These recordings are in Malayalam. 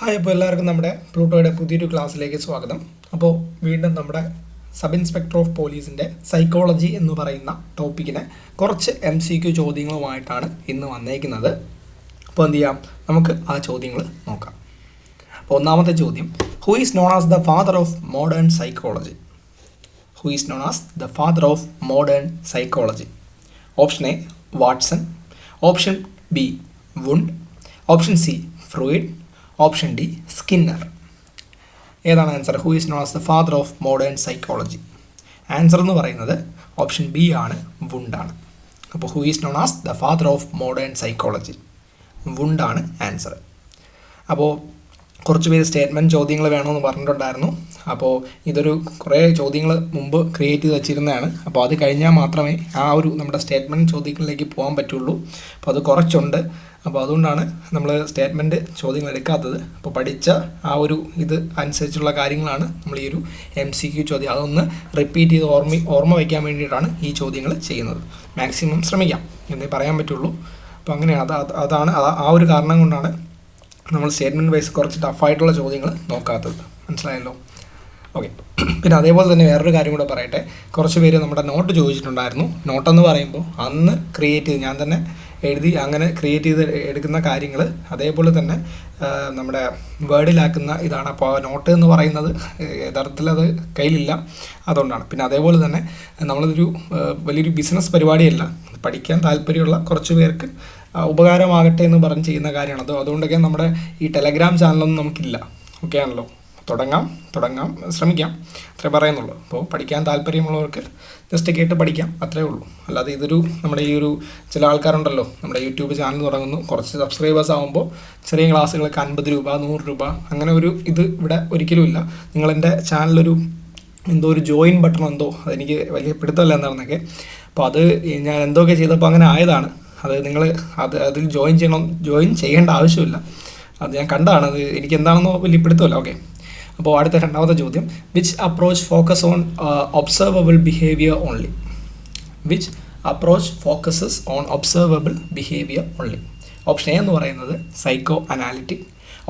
ഹായ്, അപ്പോൾ എല്ലാവർക്കും നമ്മുടെ പ്ലൂട്ടോയുടെ പുതിയൊരു ക്ലാസ്സിലേക്ക് സ്വാഗതം. അപ്പോൾ വീണ്ടും നമ്മുടെ സബ് ഇൻസ്പെക്ടർ ഓഫ് പോലീസിൻ്റെ സൈക്കോളജി എന്ന് പറയുന്ന ടോപ്പിക്കിനെ കുറച്ച് MCQ ചോദ്യങ്ങളുമായിട്ടാണ് ഇന്ന് വന്നേക്കുന്നത്. അപ്പോൾ എന്ത് ചെയ്യാം, നമുക്ക് ആ ചോദ്യങ്ങൾ നോക്കാം. അപ്പോൾ ഒന്നാമത്തെ ചോദ്യം, who is known as the father of modern psychology? Who is known as the father of modern psychology? Option A Watson, option B Wundt, option C Freud, option D Skinner. ഏതാണ് answer? Who is known as the father of modern psychology? Answer എന്ന് പറയുന്നത് ഓപ്ഷൻ ബി ആണ്, വുണ്ടാണ്. അപ്പോൾ who is known as the father of modern psychology? വുണ്ടാണ് ആൻസർ. അപ്പോൾ കുറച്ച് പേര് സ്റ്റേറ്റ്മെൻറ്റ് ചോദ്യങ്ങൾ വേണമെന്ന് പറഞ്ഞിട്ടുണ്ടായിരുന്നു. അപ്പോൾ ഇതൊരു കുറേ ചോദ്യങ്ങൾ മുമ്പ് ക്രിയേറ്റ് ചെയ്ത് വെച്ചിരുന്നതാണ്. അപ്പോൾ അത് കഴിഞ്ഞാൽ മാത്രമേ ആ ഒരു നമ്മുടെ സ്റ്റേറ്റ്മെൻറ്റ് ചോദ്യങ്ങളിലേക്ക് പോകാൻ പറ്റുള്ളൂ. അപ്പോൾ അത് കുറച്ചുണ്ട്. അപ്പോൾ അതുകൊണ്ടാണ് നമ്മൾ സ്റ്റേറ്റ്മെൻറ്റ് ചോദ്യങ്ങൾ എടുക്കാത്തത്. അപ്പോൾ പഠിച്ച ആ ഒരു ഇത് അനുസരിച്ചുള്ള കാര്യങ്ങളാണ് നമ്മൾ ഈ ഒരു MCQ ചോദ്യം അതൊന്ന് റിപ്പീറ്റ് ചെയ്ത് ഓർമ്മ വയ്ക്കാൻ വേണ്ടിയിട്ടാണ് ഈ ചോദ്യങ്ങൾ ചെയ്യുന്നത്. മാക്സിമം ശ്രമിക്കാം എന്നേ പറയാൻ പറ്റുള്ളൂ. അപ്പോൾ അങ്ങനെയാണ് അതാണ് ആ ഒരു കാരണം കൊണ്ടാണ് നമ്മൾ സ്റ്റേറ്റ്മെൻറ്റ് വൈസ് കുറച്ച് ടഫായിട്ടുള്ള ചോദ്യങ്ങൾ നോക്കാത്തത്. മനസ്സിലായല്ലോ? ഓക്കെ. പിന്നെ അതേപോലെ തന്നെ വേറൊരു കാര്യം കൂടെ പറയട്ടെ. കുറച്ച് പേര് നമ്മുടെ നോട്ട് ചോദിച്ചിട്ടുണ്ടായിരുന്നു. നോട്ടെന്ന് പറയുമ്പോൾ അന്ന് ക്രിയേറ്റ് ചെയ്ത് ഞാൻ തന്നെ എഴുതി അങ്ങനെ ക്രിയേറ്റ് ചെയ്ത് എടുക്കുന്ന കാര്യങ്ങൾ അതേപോലെ തന്നെ നമ്മുടെ വേർഡിലാക്കുന്ന ഇതാണ്. അപ്പോൾ ആ നോട്ട് എന്ന് പറയുന്നത് യഥാർത്ഥത്തിൽ അത് കയ്യിലില്ല, അതുകൊണ്ടാണ്. പിന്നെ അതേപോലെ തന്നെ നമ്മളതൊരു വലിയൊരു ബിസിനസ് പരിപാടിയല്ല, പഠിക്കാൻ താല്പര്യമുള്ള കുറച്ച് പേർക്ക് ഉപകാരമാകട്ടെ എന്ന് പറഞ്ഞ് ചെയ്യുന്ന കാര്യമാണ്. അതുകൊണ്ടൊക്കെ നമ്മുടെ ഈ ടെലഗ്രാം ചാനലൊന്നും നമുക്കില്ല. ഓക്കെ ആണല്ലോ? തുടങ്ങാം ശ്രമിക്കാം, അത്രേ പറയുന്നുള്ളൂ. അപ്പോൾ പഠിക്കാൻ താല്പര്യമുള്ളവർക്ക് ജസ്റ്റ് കേട്ട് പഠിക്കാം, അത്രേ ഉള്ളൂ. അല്ലാതെ ഇതൊരു നമ്മുടെ ഈ ഒരു ചില ആൾക്കാരുണ്ടല്ലോ, നമ്മുടെ യൂട്യൂബ് ചാനൽ തുടങ്ങുന്നു, കുറച്ച് സബ്സ്ക്രൈബേഴ്സ് ആകുമ്പോൾ ചെറിയ ക്ലാസ്സുകൾക്ക് 50 രൂപ 100 രൂപ അങ്ങനെ ഒരു ഇത് ഇവിടെ ഒരിക്കലും ഇല്ല. നിങ്ങളെൻ്റെ ചാനലൊരു എന്തോ ഒരു ജോയിൻ ബട്ടൺ എന്തോ അതെനിക്ക് വലിയ പിടുത്തമല്ല എന്താണെന്നൊക്കെ. അപ്പോൾ അത് ഞാൻ എന്തൊക്കെ ചെയ്തപ്പോൾ അങ്ങനെ ആയതാണ്. അത് നിങ്ങൾ അതിൽ ജോയിൻ ചെയ്യേണ്ട ആവശ്യമില്ല. അത് ഞാൻ കണ്ടതാണ്. അത് എനിക്ക് എന്താണെന്നോ വലിയ പിടുത്തമല്ല. ഓക്കെ. അപ്പോൾ അടുത്ത രണ്ടാമത്തെ ചോദ്യം, which approach focus on observable behaviour only? Which approach focuses on observable behaviour only? Option A എന്ന് പറയുന്നത് psychoanalytic,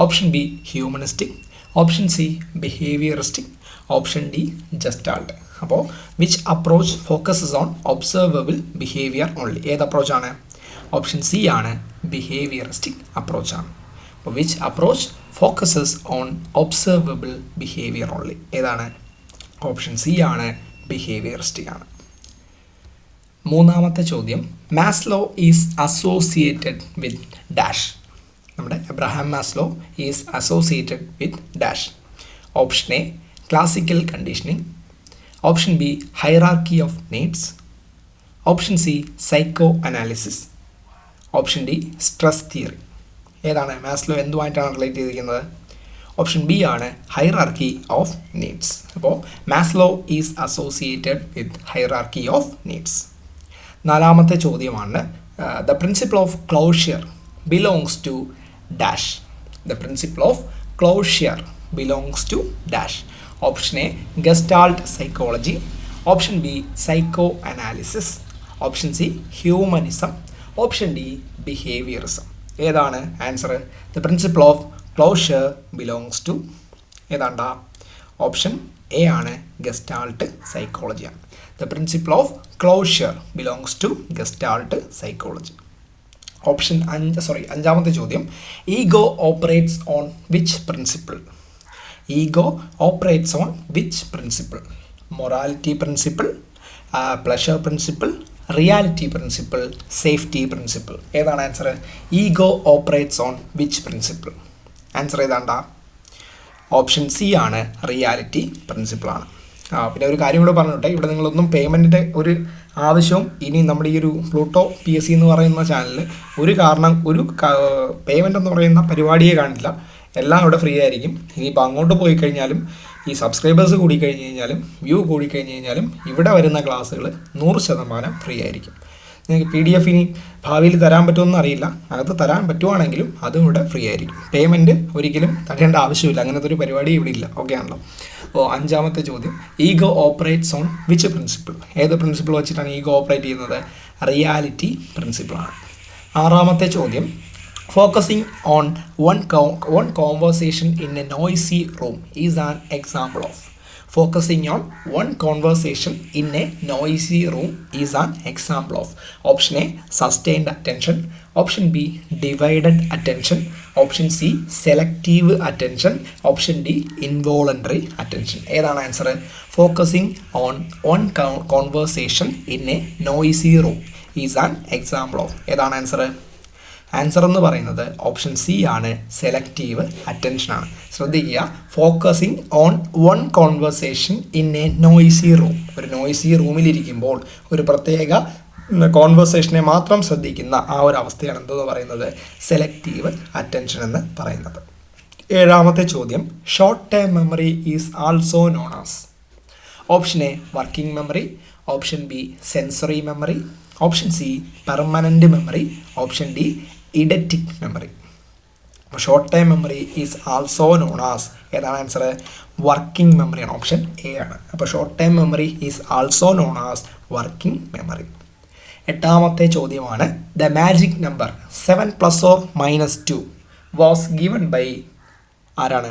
option B humanistic, option C behaviouristic, option D gestalt. അപ്പോൾ which approach focuses on observable behaviour only? ഏത് അപ്രോച്ചാണ്? ഓപ്ഷൻ സി ആണ്, ബിഹേവിയറിസ്റ്റിക് അപ്രോച്ചാണ്. അപ്പോൾ which approach focuses on observable behaviour only? ഏതാണ്? ഓപ്ഷൻ സി ആണ്, ബിഹേവിയറിസ്റ്റിക് ആണ്. മൂന്നാമത്തെ ചോദ്യം, Maslow is associated with dash? നമ്മുടെ Abraham Maslow is associated with dash? Option A classical conditioning, option B hierarchy of needs, option C psychoanalysis, option D stress theory. ഏതാണ്? മാസ്ലോ എന്തുമായിട്ടാണ് റിലേറ്റ് ചെയ്തിരിക്കുന്നത്? ഓപ്ഷൻ ബി ആണ്, ഹൈറാർക്കി ഓഫ് നീഡ്സ്. അപ്പോൾ Maslow is associated with hierarchy of needs. നാലാമത്തെ ചോദ്യമാണ്, the principle of closure belongs to dash? The principle of closure belongs to dash? Option A gestalt psychology, option B psychoanalysis, option C humanism, option D behaviourism. ഏതാണ് answer? The principle of closure belongs to ഏതാണ്ടാ? ഓപ്ഷൻ എ ആണ്, ഗസ്റ്റാൾട്ട് സൈക്കോളജിയാണ്. The principle of closure belongs to gestalt psychology. അഞ്ചാമത്തെ ചോദ്യം, ego operates on which principle? Ego operates on which principle? Morality principle, pleasure principle, reality principle, safety principle? ഏതാണ് answer? Ego operates on which principle? Answer ഏതാണ്ടാ? ഓപ്ഷൻ സി ആണ്, റിയാലിറ്റി പ്രിൻസിപ്പിളാണ്. പിന്നെ ഒരു കാര്യം കൂടെ പറഞ്ഞോട്ടെ, ഇവിടെ നിങ്ങളൊന്നും പേയ്മെൻറ്റിൻ്റെ ഒരു ആവശ്യവും ഇനി നമ്മുടെ ഈ ഒരു പ്ലൂട്ടോ PSC എന്ന് പറയുന്ന ചാനലിൽ ഒരു പേയ്മെൻ്റ് എന്ന് പറയുന്ന പരിപാടിയെ കാണില്ല. എല്ലാം ഇവിടെ ഫ്രീ ആയിരിക്കും. ഇനിയിപ്പോൾ അങ്ങോട്ട് പോയി കഴിഞ്ഞാലും ഈ സബ്സ്ക്രൈബേഴ്സ് കൂടിക്കഴിഞ്ഞ് കഴിഞ്ഞാലും വ്യൂ കൂടിക്കഴിഞ്ഞ് കഴിഞ്ഞാലും ഇവിടെ വരുന്ന ക്ലാസ്സുകൾ 100% ഫ്രീ ആയിരിക്കും. നിങ്ങൾക്ക് PDF ഇനി ഭാവിയിൽ തരാൻ പറ്റുമെന്ന് അറിയില്ല. അത് തരാൻ പറ്റുവാണെങ്കിലും അതും ഇവിടെ ഫ്രീ ആയിരിക്കും. പേയ്മെൻറ്റ് ഒരിക്കലും തരേണ്ട ആവശ്യമില്ല. അങ്ങനത്തെ ഒരു പരിപാടി ഇവിടെ ഇല്ല. ഓക്കെ ആണല്ലോ? അപ്പോൾ അഞ്ചാമത്തെ ചോദ്യം, ego operates on which principle? ഏത് പ്രിൻസിപ്പിൾ വെച്ചിട്ടാണ് ഈഗോ ഓപ്പറേറ്റ് ചെയ്യുന്നത്? റിയാലിറ്റി പ്രിൻസിപ്പിളാണ്. ആറാമത്തെ ചോദ്യം, Focusing on one conversation in a noisy room is an example of. Focusing on one conversation in a noisy room is an example of. Option A, sustained attention. Option B, divided attention. Option C, selective attention. Option D, involuntary attention. ഏതാണ് answer? Focusing on one conversation in A noisy room is an example of. ഏതാണ് ആൻസർ? ആൻസർ എന്ന് പറയുന്നത് ഓപ്ഷൻ സി ആണ്, സെലക്റ്റീവ് അറ്റൻഷനാണ്. ശ്രദ്ധിക്കുക, focusing on one conversation in A noisy room. ഒരു നോയ്സി റൂമിലിരിക്കുമ്പോൾ ഒരു പ്രത്യേക കോൺവെർസേഷനെ മാത്രം ശ്രദ്ധിക്കുന്ന ആ ഒരു അവസ്ഥയാണ് എന്തെന്ന് പറയുന്നത് സെലക്റ്റീവ് അറ്റൻഷൻ എന്ന് പറയുന്നത്. ഏഴാമത്തെ ചോദ്യം, short term memory is also known as. Option A working memory. Option B sensory memory. Option C permanent memory. Option D eidetic memory. അപ്പോൾ short time memory is also known as. ഏതാണ് ആൻസർ? വർക്കിംഗ് മെമ്മറിയാണ്. ഓപ്ഷൻ എ ആണ്. അപ്പോൾ short time memory is also known as working memory. എട്ടാമത്തെ ചോദ്യമാണ്, the magic number 7 + or -2 was given by. ആരാണ്?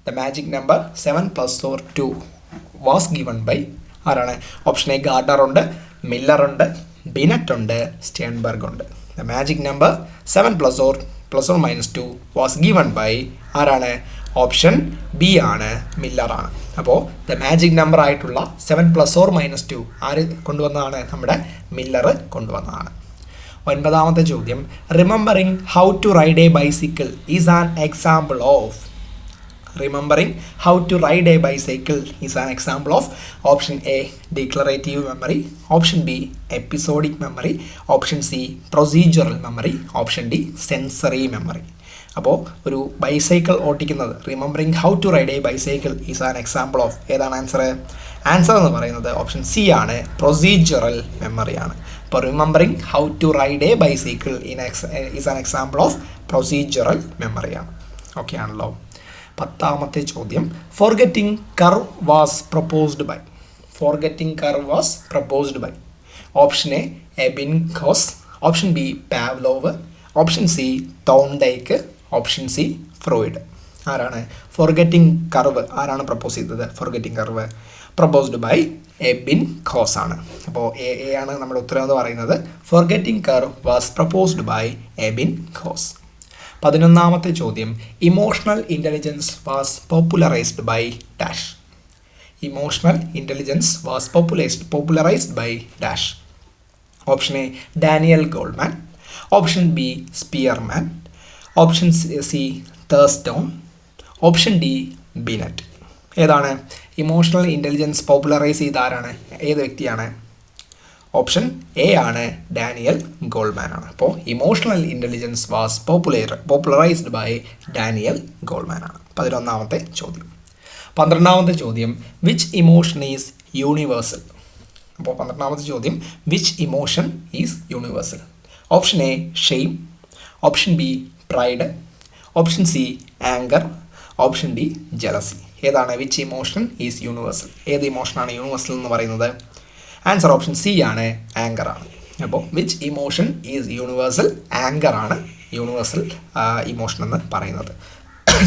The magic number 7 + or 2 was given by ആരാണ്? ഓപ്ഷൻ എ ഗാർഡർ ഉണ്ട്, മില്ലർ ഉണ്ട്, ബിനറ്റ് ഉണ്ട്, സ്റ്റേൺബർഗ് ഉണ്ട്. The magic number 7 + or -2 was given by ആരാണ്? ഓപ്ഷൻ ബി ആണ്, മില്ലറാണ്. അപ്പോൾ ദ മാജിക് നമ്പർ ആയിട്ടുള്ള 7 + or -2 ആര് കൊണ്ടുവന്നതാണ്? നമ്മുടെ മില്ലർ കൊണ്ടുവന്നതാണ്. ഒൻപതാമത്തെ ചോദ്യം, remembering how to ride a bicycle is an example of. Remembering how to ride a bicycle is an example of. Option A, declarative memory. Option B, episodic memory. Option C, procedural memory. Option D, sensory memory. അപ്പോൾ ഒരു ബൈസൈക്കിൾ ഓട്ടിക്കുന്നത്, remembering how to ride a bicycle is an example of. ഏതാണ് ആൻസർ? ആൻസർ എന്ന് പറയുന്നത് ഓപ്ഷൻ സി ആണ്, പ്രൊസീജിയറൽ മെമ്മറിയാണ്. അപ്പോൾ remembering how to ride a bicycle is an example of procedural മെമ്മറിയാണ്. ഓക്കെ ആണല്ലോ. പത്താമത്തെ ചോദ്യം, forgetting curve was proposed by. Forgetting curve was proposed by. Option A Ebbinghaus. Option B Pavlov. Option C Thorndike. Option C Freud. ആരാണ് ഫോർഗെറ്റിംഗ് കർവ് ആരാണ് പ്രപ്പോസ് ചെയ്തത്? Forgetting curve proposed by Ebbinghaus ആണ്. അപ്പോൾ എ ആണ് നമ്മുടെ ഉത്തരം എന്ന് പറയുന്നത്. Forgetting curve was proposed by Ebbinghaus. 11ാമത്തെ ചോദ്യം, emotional intelligence was popularised by dash. Emotional intelligence was popularised by dash. Option A Daniel Goleman. Option B Spearman. Option C Thurstone. Option D Binet. ഏതാണ്? ഇമോഷണൽ ഇൻ്റലിജൻസ് പോപ്പുലറൈസ് ചെയ്ത ആരാണ്? ഏത് വ്യക്തിയാണ്? ഓപ്ഷൻ എ ആണ്, ഡാനിയൽ ഗോൾമാൻ ആണ്. അപ്പോൾ emotional intelligence was popularised by Daniel Goleman ആണ്. 11ാമത്തെ ചോദ്യം. 12ാമത്തെ ചോദ്യം, വിച്ച് ഇമോഷൻ ഈസ് യൂണിവേഴ്സൽ. അപ്പോൾ 12ാമത്തെ ചോദ്യം, which emotion is universal. Option A shame. Option B pride. Option C anger. Option D jealousy. ഏതാണ്? Which emotion is universal. ഏത് ഇമോഷനാണ് യൂണിവേഴ്സൽ എന്ന് പറയുന്നത്? ആൻസർ ഓപ്ഷൻ സി ആണ്, ആങ്കർ ആണ്. അപ്പോൾ which emotion is universal? Anger ആണ് യൂണിവേഴ്സൽ ഇമോഷൻ എന്ന് പറയുന്നത്.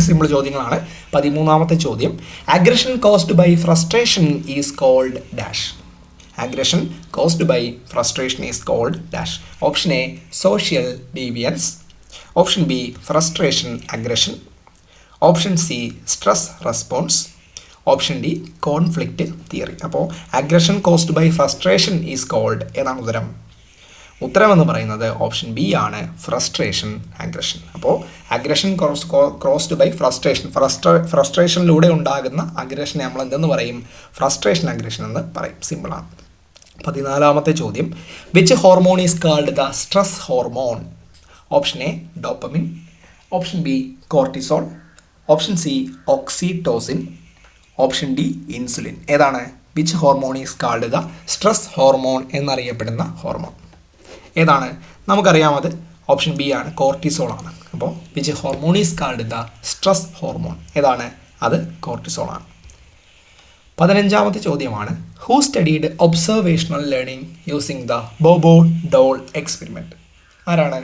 സിമ്പിൾ ചോദ്യങ്ങളാണ്. 13ാമത്തെ ചോദ്യം, aggression caused by frustration is called dash. Aggression caused by frustration is called dash. Option A social deviance. Option B frustration aggression. Option C stress response. Option D conflict theory. അപ്പോൾ aggression caused by frustration is called. ഏതാണ് ഉത്തരം? ഉത്തരം എന്ന് പറയുന്നത് ഓപ്ഷൻ ബി ആണ്, ഫ്രസ്ട്രേഷൻ അഗ്രഷൻ. അപ്പോൾ അഗ്രഷൻ ക്രോസ്ഡ് ബൈ ഫ്രസ്ട്രേഷനിലൂടെ ഉണ്ടാകുന്ന അഗ്രഷനെ നമ്മൾ എന്തെന്ന് പറയും? ഫ്രസ്ട്രേഷൻ അഗ്രഷൻ എന്ന് പറയും. സിമ്പിളാണ്. 14ാമത്തെ ചോദ്യം, which hormone is called the stress hormone. Option A dopamine. Option B cortisol. Option C oxytocin. Option D insulin. ഏതാണ്? Which hormone is called the stress hormone എന്നറിയപ്പെടുന്ന ഹോർമോൺ ഏതാണ്? നമുക്കറിയാം, അത് ഓപ്ഷൻ ബി ആണ്, കോർട്ടിസോൾ ആണ്. അപ്പോൾ which hormone is called the stress hormone? ഏതാണ്? അത് കോർട്ടിസോൾ ആണ്. 15ാമത്തെ ചോദ്യമാണ്, who studied observational learning using the Bobo doll experiment. ആരാണ്?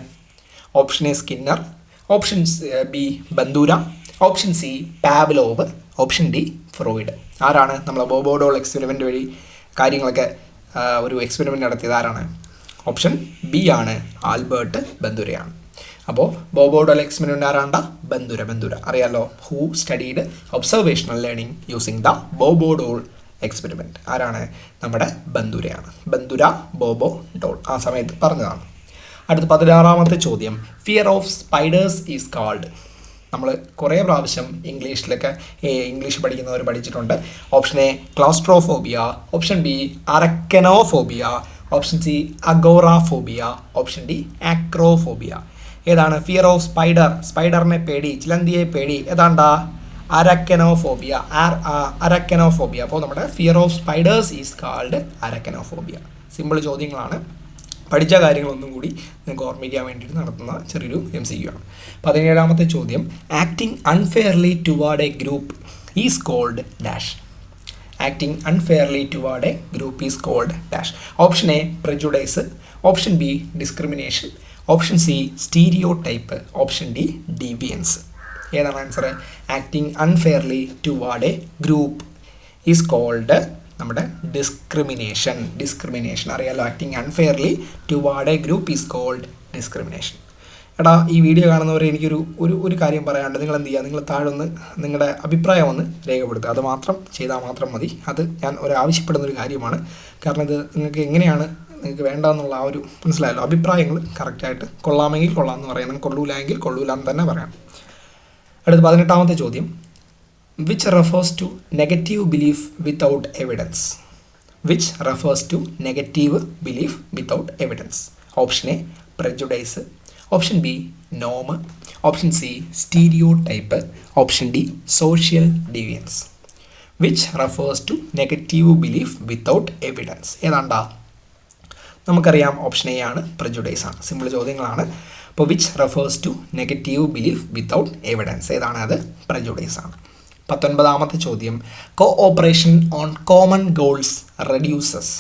Option A Skinner. Option B ബന്ദൂര, option C Pavlov, option D Freud. ആരാണ് നമ്മളെ ബോബോഡോൾ എക്സ്പെരിമെൻ്റ് വഴി കാര്യങ്ങളൊക്കെ ഒരു എക്സ്പെരിമെൻ്റ് നടത്തിയത്? ആരാണ്? ഓപ്ഷൻ ബി ആണ്, ആൽബർട്ട് ബന്ദുരയാണ്. അപ്പോൾ ബോബോഡോൾ എക്സ്പെരിമെൻ്റ് ആരാണ്ട? ബന്ദുര അറിയാലോ. Who studied observational learning using the Bobo doll experiment. ആരാണ്? നമ്മുടെ ബന്ദുരയാണ്. ബന്ദുര ബോബോ ഡോൾ ആ സമയത്ത് പറഞ്ഞതാണ്. അടുത്ത 16ാമത്തെ ചോദ്യം, fear of spiders is called. നമ്മൾ കുറേ പ്രാവശ്യം ഇംഗ്ലീഷ് പഠിക്കുന്നവർ പഠിച്ചിട്ടുണ്ട്. Option A claustrophobia, option B arachnophobia, option C agoraphobia, option D acrophobia. ഏതാണ്? ഫിയർ ഓഫ് സ്പൈഡറിനെ പേടി, ചിലന്തിയെ പേടി. ഏതാണ്ടാ? അരക്കനോഫോബിയ. അരക്കനോഫോബിയ. അപ്പോൾ നമ്മുടെ fear of spiders is called arachnophobia. Simple ചോദ്യങ്ങളാണ്. പഠിച്ച കാര്യങ്ങളൊന്നും കൂടി നിങ്ങൾക്ക് ഓർമ്മിക്കാൻ വേണ്ടിയിട്ട് നടത്തുന്ന ചെറിയൊരു MCQ ആണ്. 17ാമത്തെ ചോദ്യം, acting unfairly toward a group is called dash. Acting unfairly toward a group is called dash. Option A prejudice, option B discrimination, option C stereotype, option D deviance. ഏതാണ് answer? Acting unfairly toward a group is called നമ്മുടെ ഡിസ്ക്രിമിനേഷൻ അറിയാലോ. Acting unfairly toward a group is called discrimination. എടാ, ഈ വീഡിയോ കാണുന്നവരെ ഒരു കാര്യം പറയാനുണ്ട്. നിങ്ങൾ എന്ത് ചെയ്യുക? നിങ്ങൾ താഴെ ഒന്ന് നിങ്ങളുടെ അഭിപ്രായം ഒന്ന് രേഖപ്പെടുത്തുക. അത് മാത്രം ചെയ്താൽ മാത്രം മതി. അത് ഞാൻ ആവശ്യപ്പെടുന്നൊരു കാര്യമാണ്. കാരണം ഇത് നിങ്ങൾക്ക് എങ്ങനെയാണ് നിങ്ങൾക്ക് വേണ്ടതെന്നുള്ള ആ ഒരു മനസ്സിലായല്ലോ. അഭിപ്രായങ്ങൾ കറക്റ്റായിട്ട് കൊള്ളാമെങ്കിൽ കൊള്ളാമെന്ന് പറയാം, കൊള്ളൂലെങ്കിൽ കൊള്ളൂലെന്ന് തന്നെ പറയാം. അടുത്ത 18ാമത്തെ ചോദ്യം, which refers to negative belief without evidence. Which refers to negative belief without evidence. Option A prejudice, option B norm, option C stereotype, option D social deviance. Which refers to negative belief without evidence. ഏതാണ്ടാ? നമുക്കറിയാം ഓപ്ഷൻ എ ആണ്, prejudice ആണ്. സിമ്പിൾ ചോദ്യങ്ങളാണ്. അപ്പോൾ which refers to negative belief without evidence. ഏതാണ് അത്? prejudice ആണ്. 19ാമത്തെ ചോദ്യം, cooperation on common goals reduces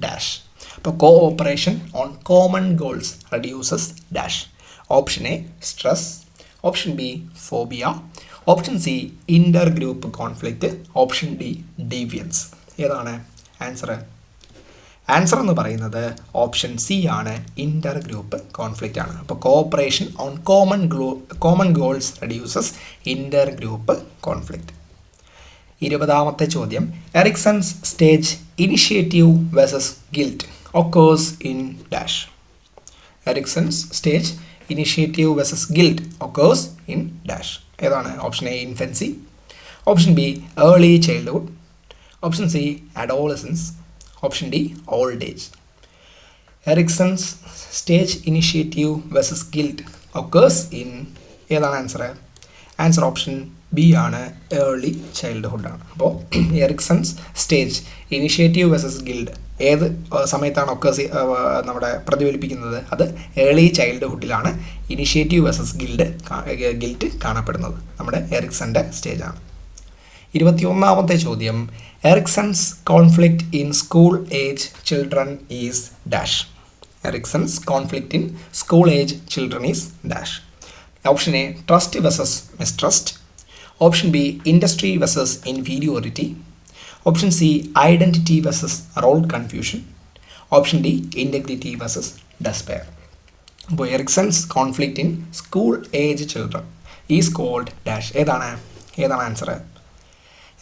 dash. അപ്പോൾ cooperation on common goals reduces dash. Option A stress, option B phobia, option C inter group conflict, option D deviance. ഏതാണ് ആൻസർ? ആൻസർ എന്ന് പറയുന്നത് ഓപ്ഷൻ സി ആണ്, ഇൻ്റർ ഗ്രൂപ്പ് കോൺഫ്ലിക്റ്റ് ആണ്. അപ്പോൾ cooperation on common goals reduces inter group conflict. 20ാമത്തെ ചോദ്യം, Erikson's stage initiative versus guilt occurs in dash. Erikson's stage initiative versus guilt occurs in dash. ഏതാണ്? Option A infancy, option B early childhood, option C adolescence, option D old age. Erikson's stage initiative versus guilt occurs in. ഏതാണ് ആൻസർ? ആൻസർ ഓപ്ഷൻ ബി ആണ്, ഏർലി ചൈൽഡ്ഹുഡ് ആണ്. അപ്പോൾ Erikson's stage initiative versus guilt ഏത് സമയത്താണ് ഒക്കേഴ്സ് നമ്മുടെ പ്രതിഫലിപ്പിക്കുന്നത്? അത് ഏർലി ചൈൽഡ്ഹുഡിലാണ് ഇനിഷ്യേറ്റീവ് വേഴ്സസ് ഗിൽറ്റ് കാണപ്പെടുന്നത്. നമ്മുടെ എറിക്സൻ്റെ സ്റ്റേജാണ്. 21ാമത്തെ ചോദ്യം, Erikson's conflict in school age children is dash. Erikson's conflict in school age children is dash. Option A trust versus mistrust, option B industry versus inferiority, option C identity versus role confusion, option D integrity versus despair. അപ്പോൾ Erikson's conflict in school age children is called dash. ഏതാണ് ആൻസർ?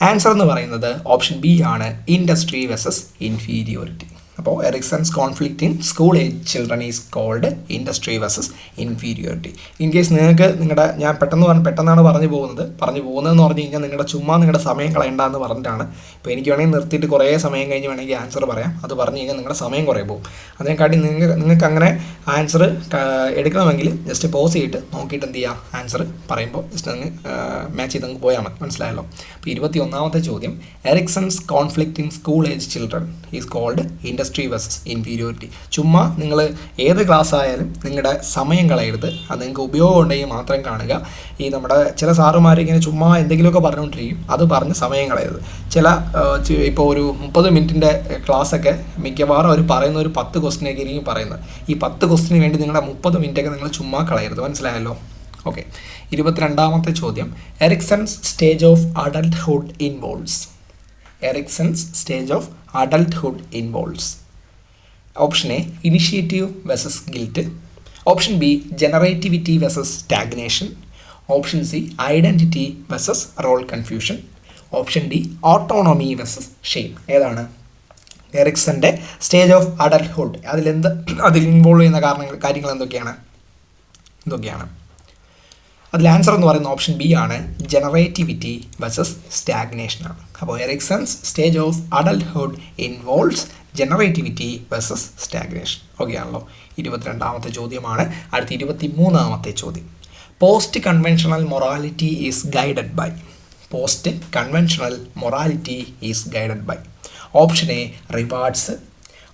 ആൻസർ എന്ന് പറയുന്നത് ഓപ്ഷൻ ബി ആണ്, ഇൻഡസ്ട്രി വെസസ് ഇൻഫീരിയോറിറ്റി. അപ്പോൾ Erikson's conflict in school age children is called industry versus inferiority. In case നിങ്ങൾക്ക് ഞാൻ പെട്ടെന്നാണ് പറഞ്ഞു പോകുന്നതെന്ന് പറഞ്ഞു കഴിഞ്ഞാൽ നിങ്ങളുടെ സമയം കളയണ്ടെന്ന് പറഞ്ഞിട്ടാണ്. ഇപ്പോൾ എനിക്ക് വേണമെങ്കിൽ നിർത്തിയിട്ട് കുറേ സമയം കഴിഞ്ഞ് വേണമെങ്കിൽ ആൻസർ പറയാം. അത് പറഞ്ഞു കഴിഞ്ഞാൽ നിങ്ങളുടെ സമയം കുറേ പോകും. അതിനെക്കാട്ടി നിങ്ങൾക്ക് അങ്ങനെ ആൻസർ എടുക്കണമെങ്കിൽ ജസ്റ്റ് പോസ് ചെയ്തിട്ട് നോക്കിയിട്ട് എന്ത് ചെയ്യുക, ആൻസർ പറയുമ്പോൾ ജസ്റ്റ് അങ്ങ് മാച്ച് ചെയ്ത് അങ്ങ് പോയാൽ മതി. മനസ്സിലായല്ലോ? അപ്പോൾ 21ാമത്തെ ചോദ്യം, Erikson's conflict in school age children is called industry versus inferiority. ചുമ്മാ നിങ്ങൾ ഏത് ക്ലാസ് ആയാലും നിങ്ങളുടെ സമയം കളയരുത്. അത് നിങ്ങൾക്ക് ഉപയോഗം ഉണ്ടെങ്കിൽ മാത്രം കാണുക. ഈ നമ്മുടെ ചില സാറുമാർ ഇങ്ങനെ ചുമ്മാ എന്തെങ്കിലുമൊക്കെ പറഞ്ഞുകൊണ്ടിരിക്കും, അത് പറഞ്ഞ് സമയം കളയരുത്. ഇപ്പോൾ ഒരു 30 മിനിറ്റിൻ്റെ ക്ലാസ്സൊക്കെ മിക്കവാറും അവർ പറയുന്ന ഒരു 10 ക്വസ്റ്റിനൊക്കെ ആയിരിക്കും പറയുന്നത്. ഈ 10 ക്വസ്റ്റിന് വേണ്ടി നിങ്ങളുടെ 30 മിനിറ്റൊക്കെ നിങ്ങൾ ചുമ്മാ കളയരുത്. മനസ്സിലായല്ലോ? ഓക്കെ. 22ാമത്തെ ചോദ്യം, Erikson's stage of adulthood involves. Erikson's stage of adulthood involves. Option A initiative versus guilt. Option B generativity versus stagnation. Option C identity versus role confusion. Option D autonomy versus shame. ഏതാണ് എറിക്സന്റെ സ്റ്റേജ് ഓഫ് അഡൽട്ട്ഹുഡ്? അതിൽ ഇൻവോൾവ് ചെയ്യുന്ന കാര്യങ്ങൾ എന്തൊക്കെയാണ്? അതിൽ ആൻസർ എന്ന് പറയുന്ന ഓപ്ഷൻ ബി ആണ്, ജനറേറ്റിവിറ്റി വെസസ് സ്റ്റാഗ്നേഷൻ ആണ്. അപ്പോൾ Erikson's stage of adulthood involves generativity versus stagnation. Okay ആണല്ലോ. 22ാമത്തെ ചോദ്യമാണ്. അടുത്ത 23ാമത്തെ ചോദ്യം, post conventional morality is guided by. Post conventional morality is guided by. Option A rewards.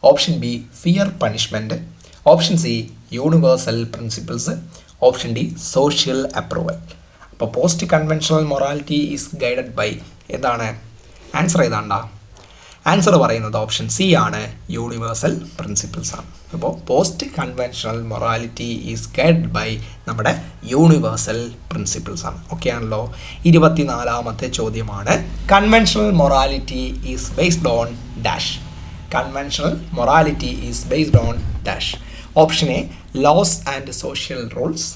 Option B fear punishment. Option C universal principles. Option D social approval. അപ്പോൾ post conventional morality is guided by എന്താണ് ആൻസർ? ഏതാണ്ടാ ആൻസർ പറയുന്നത് ഓപ്ഷൻ സി ആണ്, യൂണിവേഴ്സൽ പ്രിൻസിപ്പിൾസ് ആണ്. അപ്പോൾ post conventional morality is guided by നമ്മുടെ യൂണിവേഴ്സൽ പ്രിൻസിപ്പിൾസ് ആണ്. ഓക്കെ ആണല്ലോ. 24ാമത്തെ ചോദ്യമാണ്, conventional morality is based on dash. Conventional morality is based on dash. Option A laws and social rules.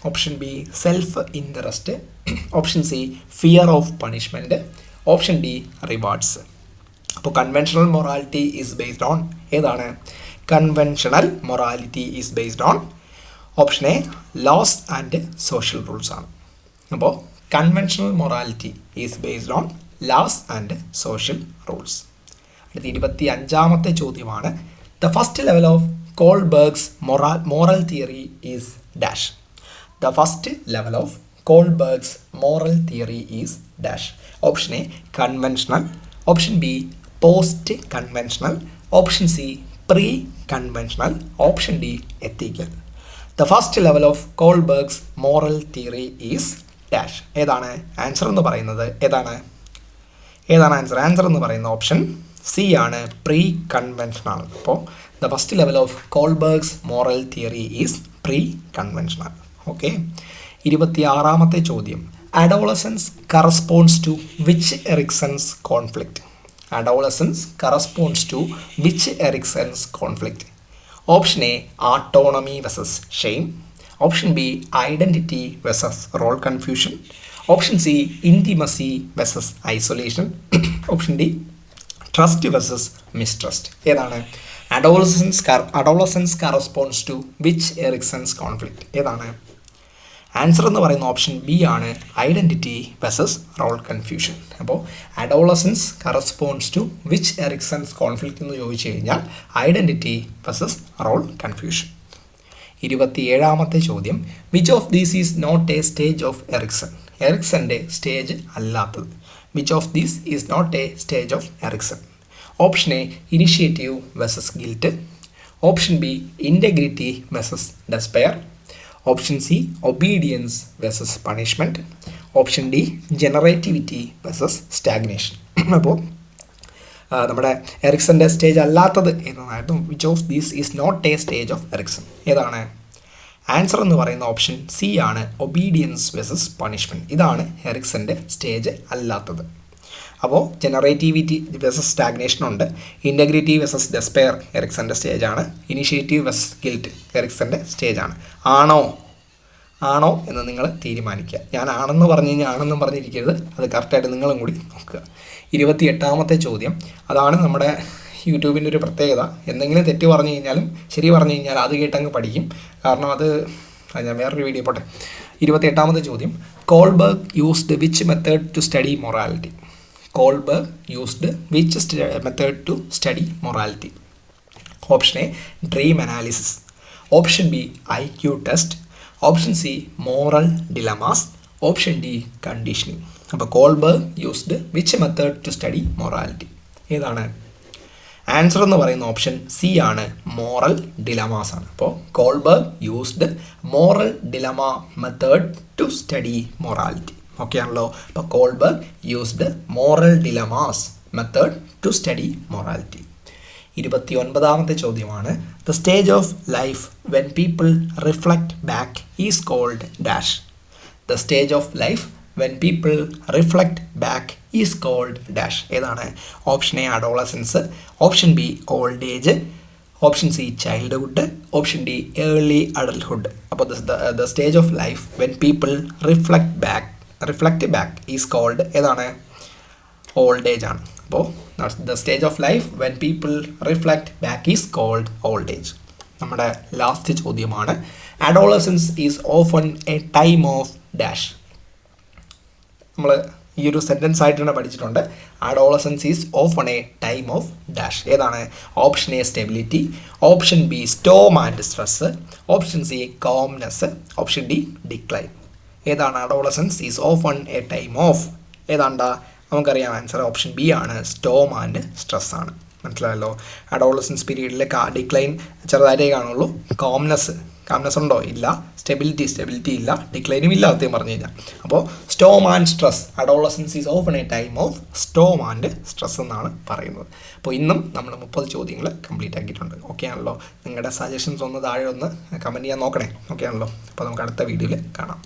Option B self interest. Option C fear of punishment. Option D rewards. അപ്പോൾ conventional morality is based on ഏതാണ്? Conventional morality is based on option A laws and social rules ആണ്. അപ്പോൾ conventional morality is based on laws and social rules. അടുത്ത 25ാമത്തെ ചോദ്യമാണ്, the first level of Kohlberg's moral theory is dash. The first level of Kohlberg's moral theory is dash. Option A conventional. Option B post conventional. Option C pre conventional. Option D ethical. The first level of Kohlberg's moral theory is dash. ഏതാണ് ആൻസർ എന്ന് പറയുന്നത്? ഏതാണ് ആൻസർ? ആൻസർ എന്ന് പറയുന്ന ഓപ്ഷൻ സി ആണ്, പ്രീ കൺവെൻഷണൽ. അപ്പോൾ the first level of Kohlberg's moral theory is pre conventional. Okay. 26ാമത്തെ ചോദ്യം, adolescence corresponds to which Erikson's conflict. Adolescence corresponds to which Erikson's conflict? Option A autonomy versus shame. Option B identity versus role confusion. Option C intimacy versus isolation. Option D trust versus mistrust. ഏതാണ് adolescence corresponds to which Erikson's conflict? ഏതാണ് ആൻസർ എന്ന് പറയുന്ന ഓപ്ഷൻ ബി ആണ്, ഐഡൻറ്റിറ്റി വെസസ് റോൾ കൺഫ്യൂഷൻ. അപ്പോൾ adolescence corresponds to which Erikson's conflict എന്ന് ചോദിച്ചു കഴിഞ്ഞാൽ ഐഡൻറ്റിറ്റി വെസസ് റോൾ കൺഫ്യൂഷൻ. 27ാമത്തെ ചോദ്യം, which of these is not a stage of Erikson. എറിക്സൻ്റെ സ്റ്റേജ് അല്ലാത്തത്. Which of these is not a stage of Erikson? Option A initiative versus guilt. Option B integrity versus despair. Option C obedience versus punishment. Option D generativity versus stagnation. അപ്പോൾ നമ്മുടെ എറിക്സൻ്റെ സ്റ്റേജ് അല്ലാത്തത് എന്നതായിരുന്നു which of these is not a stage of Erikson. ഏതാണ് ആൻസർ എന്ന് പറയുന്ന ഓപ്ഷൻ സി ആണ്, ഒബീഡിയൻസ് വെസസ് പണിഷ്മെൻറ്റ്. ഇതാണ് എറിക്സൻ്റെ സ്റ്റേജ് അല്ലാത്തത്. അപ്പോൾ ജനറേറ്റിവിറ്റി വെസസ് സ്റ്റാഗ്നേഷൻ ഉണ്ട്. ഇൻറ്റഗ്രിറ്റി വെസസ് ഡെസ്പെയർ എറിക്സൻ്റെ സ്റ്റേജാണ്. ഇനിഷ്യേറ്റീവ് വെസസ് ഗിൽറ്റ് എറിക്സൻ്റെ സ്റ്റേജാണ്. ആണോ എന്ന് നിങ്ങൾ തീരുമാനിക്കുക. ഞാൻ ആണെന്ന് പറഞ്ഞു കഴിഞ്ഞാൽ ആണെന്നും പറഞ്ഞിരിക്കരുത്, അത് കറക്റ്റായിട്ട് നിങ്ങളും കൂടി നോക്കുക. 28ാമത്തെ ചോദ്യം, അതാണ് നമ്മുടെ യൂട്യൂബിൻ്റെ ഒരു പ്രത്യേകത. എന്തെങ്കിലും തെറ്റ് പറഞ്ഞു കഴിഞ്ഞാലും ശരി പറഞ്ഞു കഴിഞ്ഞാൽ അത് കേട്ടങ്ങ് പഠിക്കും. കാരണം അത് ഞാൻ വേറൊരു വീഡിയോ പോട്ടെ. 28ാമത്തെ ചോദ്യം, Kohlberg used which method to study morality. Kohlberg used which method to study morality? Option A dream analysis. Option B IQ test. Option C moral dilemmas. Option D conditioning. അപ്പോൾ Kohlberg used which method to study morality? ഏതാണ് ആൻസർ എന്ന് പറയുന്ന ഓപ്ഷൻ സി ആണ്, മോറൽ ഡിലമാസ് ആണ്. അപ്പോൾ Kohlberg used moral dilemma method to study morality. Okay ആണല്ലോ. അപ്പോൾ Kohlberg used moral dilemmas method to study morality. 29ാമത്തെ ചോദ്യമാണ്, the stage of life when people reflect back is called dash. The stage of life when people reflect back is called dash. ഏതാണ്? Option A adolescence, option B old age, option C childhood, option D early adulthood. അപ്പോൾ the stage of life when people reflect back is called ഏതാണ്? ഓൾഡ് ഏജ് ആണ്. അപ്പോൾ the stage of life when people reflect back is called old age. നമ്മുടെ ലാസ്റ്റ് ചോദ്യമാണ്, adolescence is often a time of dash. നമ്മൾ ഈ ഒരു സെൻറ്റൻസ് ആയിട്ട് തന്നെ പഠിച്ചിട്ടുണ്ട്. Adolescence is often a time of dash. ഏതാണ്? Option A stability, option B storm and stress, option C calmness, option D decline. ഏതാണ്? Adolescence is often a time of ഏതാണ്ടാ? നമുക്കറിയാം ആൻസർ ഓപ്ഷൻ ബി ആണ്, സ്റ്റോം ആൻഡ് സ്ട്രെസ് ആണ്. മനസ്സിലായല്ലോ? അഡോളസൻസ് പീരീഡിൽ ഡിക്ലൈൻ ചെറുതായിട്ടേ കാണുള്ളൂ. കോംനെസ് ഉണ്ടോ? ഇല്ല. സ്റ്റെബിലിറ്റി ഇല്ല. ഡിക്ലൈനും ഇല്ല സത്യം പറഞ്ഞു കഴിഞ്ഞാൽ. അപ്പോൾ Storm and stress, adolescence is often a time of Storm and stress എന്നാണ് പറയുന്നത്. അപ്പോൾ ഇന്നും നമ്മൾ 30 ചോദ്യങ്ങൾ കംപ്ലീറ്റ് ആക്കിയിട്ടുണ്ട്. ഓക്കെ ആണല്ലോ? നിങ്ങളുടെ സജഷൻസ് ഒന്ന് താഴെ ഒന്ന് കമൻറ്റ് ചെയ്യാൻ നോക്കണേ. ഓക്കെ ആണല്ലോ? അപ്പോൾ നമുക്ക് അടുത്ത വീഡിയോയിൽ കാണാം.